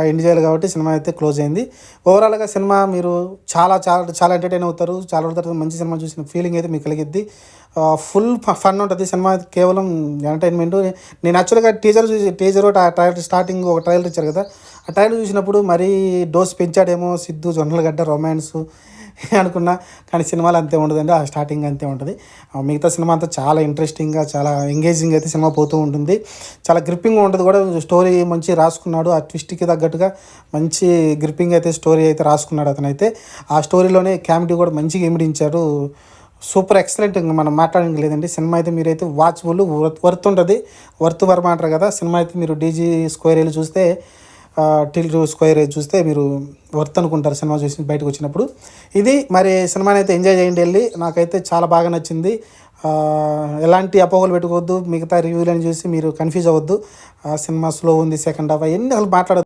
End చేయాలి కాబట్టి cinema అయితే క్లోజ్ అయింది. ఓవరాల్‌గా సినిమా మీరు చాలా చాలా చాలా ఎంటర్‌టైన్ అవుతారు. చాలా రోజుల తర్వాత మంచి సినిమా చూసిన ఫీలింగ్ అయితే మీకు కలిగిద్ది. ఫుల్ ఫన్ ఉంటది. సినిమా కేవలం ఎంటర్‌టైన్‌మెంటు. నేను యాక్చువల్‌గా టీజరు ట్రైలర్ స్టార్టింగ్ ఒక ట్రైలర్ ఇచ్చారు కదా! ఆ ట్రైలర్ చూసినప్పుడు మరీ డోస్ పెంచాడేమో సిద్దు జొన్నలగడ్డ రొమాన్సు అనుకున్నా. కానీ సినిమాలో అంతే ఉండదండి. ఆ స్టార్టింగ్ అంతే ఉంటది. మిగతా సినిమా అంతా చాలా ఇంట్రెస్టింగ్‌గా, చాలా ఎంగేజింగ్ అయితే సినిమా పోతూ ఉంటుంది. చాలా గ్రిప్పింగ్‌గా ఉంటది కూడా. స్టోరీ మంచిగా రాసుకున్నాడు. ఆ ట్విస్ట్‌కి తగ్గట్టుగా మంచి గ్రిప్పింగ్ అయితే స్టోరీ అయితే రాసుకున్నాడు అతనైతే. ఆ స్టోరీలోనే కామెడీ కూడా మంచిగా ఇమిడించారు. సూపర్ ఎక్సలెంట్ ఇంక మనం మాట్లాడడానికి లేదండి. సినిమా అయితే మీరైతే వాచబుల్ వర్త్ ఉంటది. వర్త్ వర్మ అంటారు కదా! సినిమా అయితే మీరు డీజీ స్క్వేర్ ఎళ్లి చూస్తే టిల్ స్క్వేర్ చూస్తే మీరు వర్త్ అనుకుంటారు సినిమా చూసి బయటకొచ్చినప్పుడు. ఇది మరి సినిమానైతే ఎంజాయ్ చేయండి ఎళ్లి. నాకైతే చాలా బాగా నచ్చింది. ఎలాంటి అపోహలు పెట్టుకోవద్దు. మిగతా రివ్యూలను చూసి మీరు కన్‌ఫ్యూజ్ అవ్వద్దు. సినిమా స్లో ఉంది సెకండ్ హాఫ్ అయన్నీ అసలు మాట్లాడొద్దు.